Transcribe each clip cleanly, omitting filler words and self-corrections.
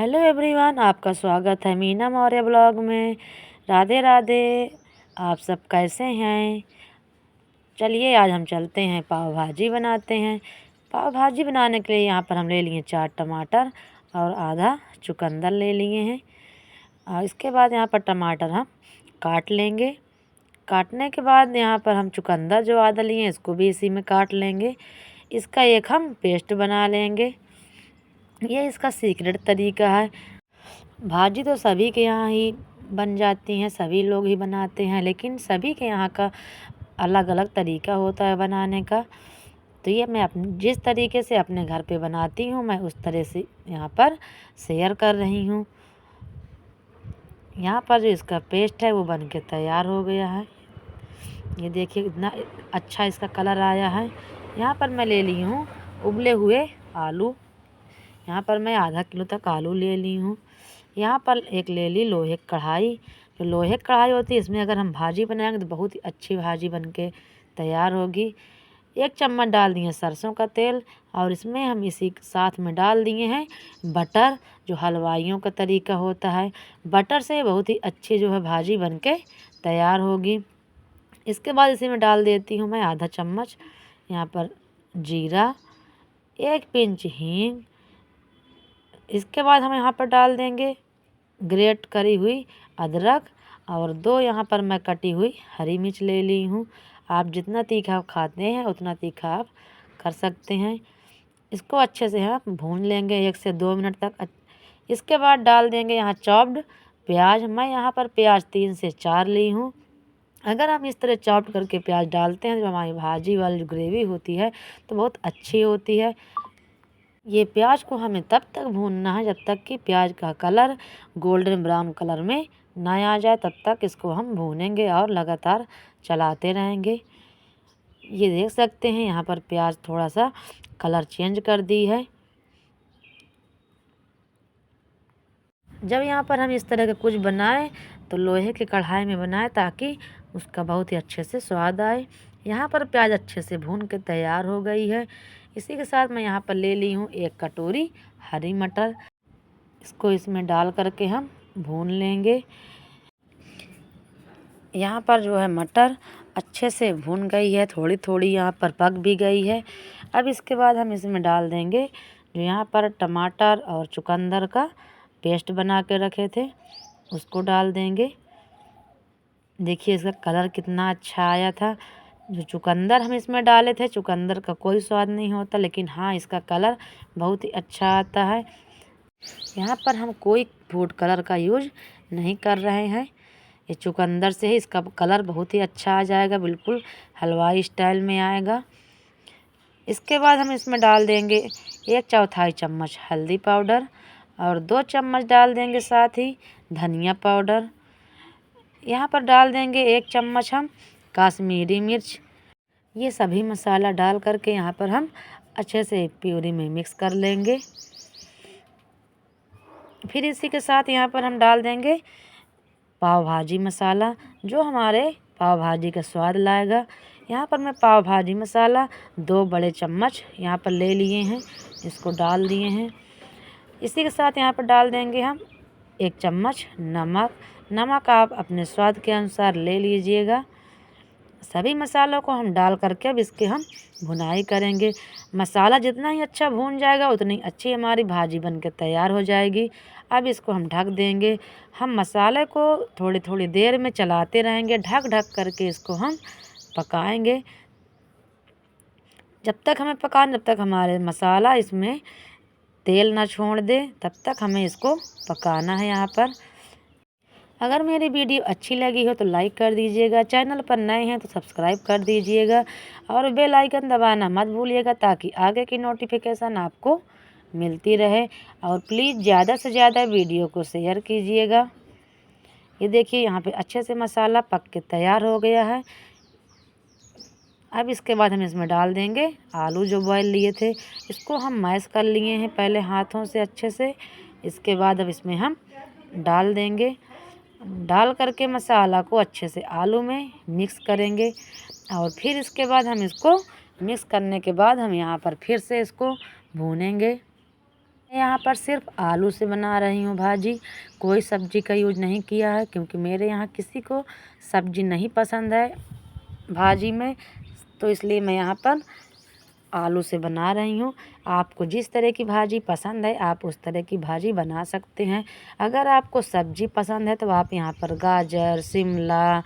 Hello everyone, आपका स्वागत है मीना मौर्य ब्लॉग में। राधे राधे। आप सब कैसे हैं? चलिए आज हम चलते हैं, पाव भाजी बनाते हैं। पाव भाजी बनाने के लिए यहाँ पर हम ले लिए 4 टमाटर और आधा चुकंदर ले लिए हैं। और इसके बाद यहाँ पर टमाटर हम काट लेंगे। काटने के बाद यहाँ पर हम चुकंदर जो आधा लिए हैं इसको भी इसी में काट लेंगे। इसका एक हम पेस्ट बना लेंगे। ये इसका सीक्रेट तरीका है। भाजी तो सभी के यहाँ ही बन जाती हैं, सभी लोग ही बनाते हैं, लेकिन सभी के यहाँ का अलग अलग तरीका होता है बनाने का। तो ये मैं जिस तरीके से अपने घर पे बनाती हूँ मैं उस तरह से यहाँ पर शेयर कर रही हूँ। यहाँ पर जो इसका पेस्ट है वो बन के तैयार हो गया है। ये देखिए कितना अच्छा इसका कलर आया है। यहाँ पर मैं ले ली हूँ उबले हुए आलू। यहाँ पर मैं आधा किलो तक आलू ले ली हूँ। यहाँ पर एक ले ली लोहे की कढ़ाई। जो लोहे की कढ़ाई होती है इसमें अगर हम भाजी बनाएंगे तो बहुत ही अच्छी भाजी बन के तैयार होगी। 1 चम्मच डाल दिए सरसों का तेल और इसमें हम इसी साथ में डाल दिए हैं बटर, जो हलवाइयों का तरीका होता है। बटर से बहुत ही अच्छी जो है भाजी बन के तैयार होगी। इसके बाद इसी में डाल देती हूँ मैं आधा चम्मच यहाँ पर जीरा, 1 पिंच हींग। इसके बाद हम यहाँ पर डाल देंगे ग्रेट करी हुई अदरक और 2 यहाँ पर मैं कटी हुई हरी मिर्च ले ली हूँ। आप जितना तीखा खाते हैं उतना तीखा आप कर सकते हैं। इसको अच्छे से हम भून लेंगे 1 से 2 मिनट तक। इसके बाद डाल देंगे यहाँ चॉप्ड प्याज। मैं यहाँ पर प्याज 3 से 4 ली हूँ। अगर हम इस तरह चॉप्ड करके प्याज डालते हैं तो हमारी भाजी वाली जो ग्रेवी होती है तो बहुत अच्छी होती है। ये प्याज को हमें तब तक भूनना है जब तक कि प्याज का कलर गोल्डन ब्राउन कलर में ना आ जाए, तब तक इसको हम भूनेंगे और लगातार चलाते रहेंगे। ये देख सकते हैं यहाँ पर प्याज थोड़ा सा कलर चेंज कर दी है। जब यहाँ पर हम इस तरह का कुछ बनाएं तो लोहे की कढ़ाई में बनाएं ताकि उसका बहुत ही अच्छे से स्वाद आए। यहाँ पर प्याज अच्छे से भून के तैयार हो गई है। इसी के साथ मैं यहाँ पर ले ली हूँ 1 कटोरी हरी मटर। इसको इसमें डाल करके हम भून लेंगे। यहाँ पर जो है मटर अच्छे से भून गई है, थोड़ी थोड़ी यहाँ पर पक भी गई है। अब इसके बाद हम इसमें डाल देंगे जो यहाँ पर टमाटर और चुकंदर का पेस्ट बना के रखे थे उसको डाल देंगे। देखिए इसका कलर कितना अच्छा आया था। जो चुकंदर हम इसमें डाले थे, चुकंदर का कोई स्वाद नहीं होता, लेकिन हाँ इसका कलर बहुत ही अच्छा आता है। यहाँ पर हम कोई फूड कलर का यूज नहीं कर रहे हैं। ये चुकंदर से ही इसका कलर बहुत ही अच्छा आ जाएगा, बिल्कुल हलवाई स्टाइल में आएगा। इसके बाद हम इसमें डाल देंगे 1/4 चम्मच हल्दी पाउडर और 2 चम्मच डाल देंगे साथ ही धनिया पाउडर। यहाँ पर डाल देंगे 1 चम्मच हम काश्मीरी मिर्च। ये सभी मसाला डाल करके यहाँ पर हम अच्छे से प्यूरी में मिक्स कर लेंगे। फिर इसी के साथ यहाँ पर हम डाल देंगे पाव भाजी मसाला, जो हमारे पाव भाजी का स्वाद लाएगा। यहाँ पर मैं पाव भाजी मसाला 2 बड़े चम्मच यहाँ पर ले लिए हैं, इसको डाल दिए हैं। इसी के साथ यहाँ पर डाल देंगे हम 1 चम्मच नमक। नमक आप अपने स्वाद के अनुसार ले लीजिएगा। सभी मसालों को हम डाल करके अब इसके हम भुनाई करेंगे। मसाला जितना ही अच्छा भून जाएगा उतनी अच्छी हमारी भाजी बन के तैयार हो जाएगी। अब इसको हम ढक देंगे। हम मसाले को थोड़ी थोड़ी देर में चलाते रहेंगे, ढक ढक करके इसको हम पकाएंगे। जब तक हमें पकाना, जब तक हमारे मसाला इसमें तेल ना छोड़ दे तब तक हमें इसको पकाना है। यहाँ पर अगर मेरी वीडियो अच्छी लगी हो तो लाइक कर दीजिएगा, चैनल पर नए हैं तो सब्सक्राइब कर दीजिएगा और बेल आइकन दबाना मत भूलिएगा ताकि आगे की नोटिफिकेशन आपको मिलती रहे। और प्लीज़ ज़्यादा से ज़्यादा वीडियो को शेयर कीजिएगा। ये देखिए यहाँ पे अच्छे से मसाला पक के तैयार हो गया है। अब इसके बाद हम इसमें डाल देंगे आलू जो बॉयल लिए थे, इसको हम मैश कर लिए हैं पहले हाथों से अच्छे से। इसके बाद अब इसमें हम डाल देंगे। डाल करके मसाला को अच्छे से आलू में मिक्स करेंगे और फिर इसके बाद हम इसको मिक्स करने के बाद हम यहाँ पर फिर से इसको भूनेंगे। मैं यहाँ पर सिर्फ आलू से बना रही हूँ भाजी, कोई सब्जी का यूज नहीं किया है, क्योंकि मेरे यहाँ किसी को सब्जी नहीं पसंद है भाजी में, तो इसलिए मैं यहाँ पर आलू से बना रही हूँ। आपको जिस तरह की भाजी पसंद है आप उस तरह की भाजी बना सकते हैं। अगर आपको सब्जी पसंद है तो आप यहाँ पर गाजर, शिमला,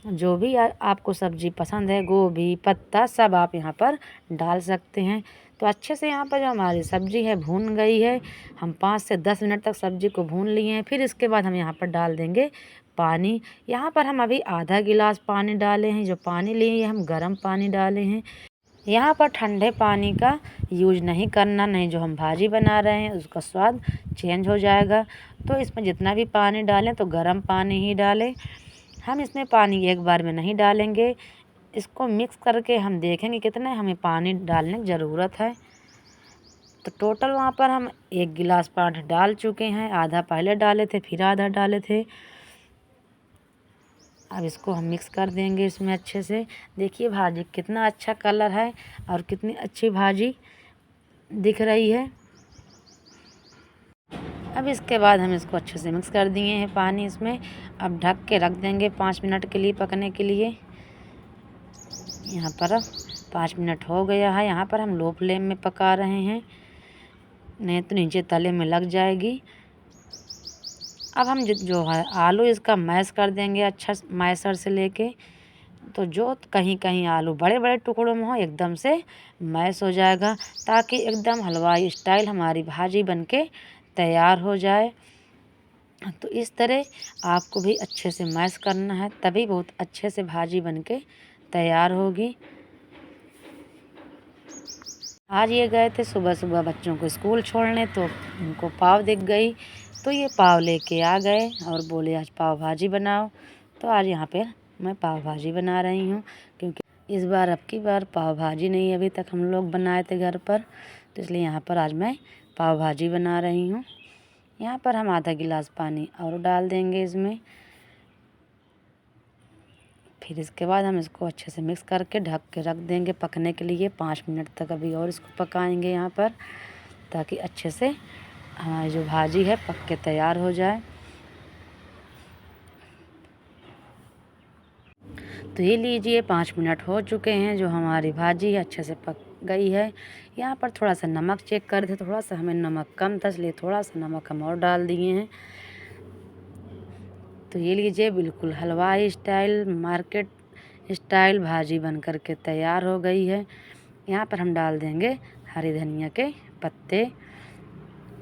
जो भी आपको सब्जी पसंद है, गोभी, पत्ता, सब आप यहाँ पर डाल सकते हैं। तो अच्छे से यहाँ पर जो हमारी सब्जी है भून गई है। हम 5 से 10 मिनट तक सब्जी को भून लिए हैं। फिर इसके बाद हम यहाँ पर डाल देंगे पानी। यहाँ पर हम अभी आधा गिलास पानी डाले हैं। जो पानी लिए हैं हम गर्म पानी डाले हैं। यहाँ पर ठंडे पानी का यूज नहीं करना, नहीं जो हम भाजी बना रहे हैं उसका स्वाद चेंज हो जाएगा। तो इसमें जितना भी पानी डालें तो गर्म पानी ही डालें। हम इसमें पानी एक बार में नहीं डालेंगे। इसको मिक्स करके हम देखेंगे कितने हमें पानी डालने की ज़रूरत है। तो टोटल वहाँ पर हम 1 गिलास पानी डाल चुके हैं। आधा पहले डाले थे, फिर आधा डाले थे। अब इसको हम मिक्स कर देंगे इसमें अच्छे से। देखिए भाजी कितना अच्छा कलर है और कितनी अच्छी भाजी दिख रही है। अब इसके बाद हम इसको अच्छे से मिक्स कर दिए हैं पानी इसमें। अब ढक के रख देंगे 5 मिनट के लिए पकने के लिए। यहाँ पर 5 मिनट हो गया है। यहाँ पर हम लो फ्लेम में पका रहे हैं, नहीं तो नीचे तले में लग जाएगी। अब हम जो है आलू इसका मैश कर देंगे अच्छा मैशर से लेके, तो जो कहीं कहीं आलू बड़े बड़े टुकड़ों में हो एकदम से मैश हो जाएगा, ताकि एकदम हलवाई स्टाइल हमारी भाजी बनके तैयार हो जाए। तो इस तरह आपको भी अच्छे से मैश करना है, तभी बहुत अच्छे से भाजी बनके तैयार होगी। आज ये गए थे सुबह सुबह बच्चों को स्कूल छोड़ने, तो उनको पाव दिख गई, तो ये पाव लेके आ गए और बोले आज पाव भाजी बनाओ। तो आज यहाँ पे मैं पाव भाजी बना रही हूँ, क्योंकि इस बार अब की बार पाव भाजी नहीं अभी तक हम लोग बनाए थे घर पर, तो इसलिए यहाँ पर आज मैं पाव भाजी बना रही हूँ। यहाँ पर हम आधा गिलास पानी और डाल देंगे इसमें। फिर इसके बाद हम इसको अच्छे से मिक्स करके ढक के रख देंगे पकने के लिए 5 मिनट तक। अभी और इसको पकाएंगे यहाँ पर, ताकि अच्छे से हमारी जो भाजी है पक के तैयार हो जाए। तो ये लीजिए 5 मिनट हो चुके हैं, जो हमारी भाजी है अच्छे से पक गई है। यहाँ पर थोड़ा सा नमक चेक कर थे, थोड़ा सा हमें नमक कम था, इसलिए थोड़ा सा नमक हम और डाल दिए हैं। तो ये लीजिए बिल्कुल हलवाई स्टाइल, मार्केट स्टाइल भाजी बन कर के तैयार हो गई है। यहाँ पर हम डाल देंगे हरी धनिया के पत्ते।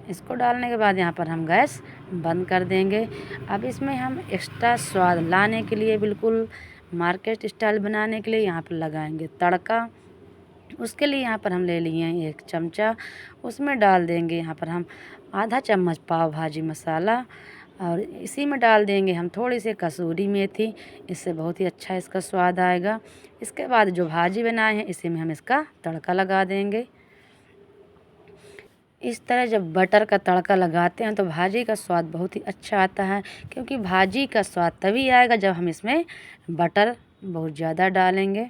इसको डालने के बाद यहाँ पर हम गैस बंद कर देंगे। अब इसमें हम एक्स्ट्रा स्वाद लाने के लिए, बिल्कुल मार्केट स्टाइल बनाने के लिए यहाँ पर लगाएंगे तड़का। उसके लिए यहाँ पर हम ले लिए हैं 1 चमचा, उसमें डाल देंगे यहाँ पर हम आधा चम्मच पाव भाजी मसाला, और इसी में डाल देंगे हम थोड़ी सी कसूरी मेथी। इससे बहुत ही अच्छा इसका स्वाद आएगा। इसके बाद जो भाजी बनाए हैं इसी में हम इसका तड़का लगा देंगे। इस तरह जब बटर का तड़का लगाते हैं तो भाजी का स्वाद बहुत ही अच्छा आता है, क्योंकि भाजी का स्वाद तभी आएगा जब हम इसमें बटर बहुत ज़्यादा डालेंगे।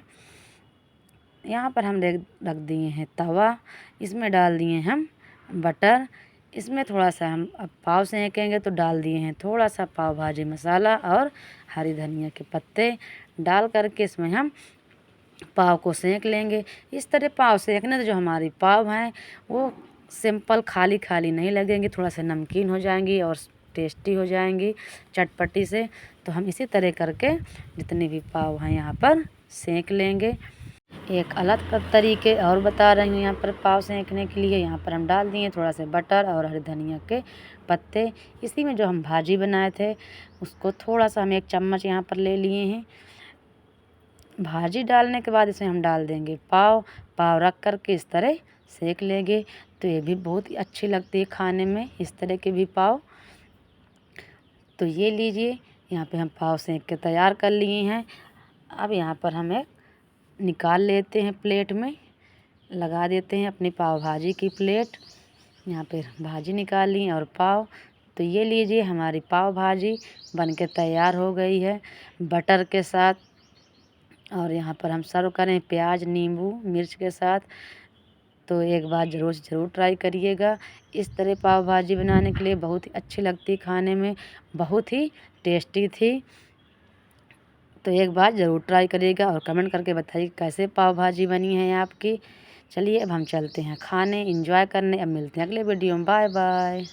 यहाँ पर हम रख दिए हैं तवा, इसमें डाल दिए हम बटर। इसमें थोड़ा सा हम अब पाव सेकेंगे, तो डाल दिए हैं थोड़ा सा पाव भाजी मसाला और हरी धनिया के पत्ते डाल करके इसमें हम पाव को सेक लेंगे। इस तरह पाव सेकने से जो हमारी पाव हैं वो सिंपल खाली खाली नहीं लगेंगी, थोड़ा सा नमकीन हो जाएंगी और टेस्टी हो जाएंगी चटपटी से। तो हम इसी तरह करके जितने भी पाव हैं यहाँ पर सेक लेंगे। एक अलग तरीके और बता रही हूँ यहाँ पर पाव सेकने के लिए। यहाँ पर हम डाल दिए थोड़ा सा बटर और हरी धनिया के पत्ते। इसी में जो हम भाजी बनाए थे उसको थोड़ा सा हम 1 चम्मच यहाँ पर ले लिए हैं। भाजी डालने के बाद इसमें हम डाल देंगे पाव रख कर के इस तरह सेक लेंगे। तो ये भी बहुत ही अच्छी लगती है खाने में, इस तरह के भी पाव। तो ये लीजिए यहाँ पे हम पाव सेक के तैयार कर लिए हैं। अब यहाँ पर हम एक निकाल लेते हैं, प्लेट में लगा देते हैं अपनी पाव भाजी की प्लेट। यहाँ पे भाजी निकाल ली और पाव। तो ये लीजिए हमारी पाव भाजी बनके तैयार हो गई है बटर के साथ। और यहाँ पर हम सर्व करें प्याज, नींबू, मिर्च के साथ। तो एक बार ज़रूर से ज़रूर ट्राई करिएगा। इस तरह पाव भाजी बनाने के लिए बहुत ही अच्छी लगती, खाने में बहुत ही टेस्टी थी। तो एक बार ज़रूर ट्राई करिएगा और कमेंट करके बताइए कैसे पाव भाजी बनी है आपकी। चलिए अब हम चलते हैं खाने, एंजॉय करने। अब मिलते हैं अगले वीडियो में। Bye bye.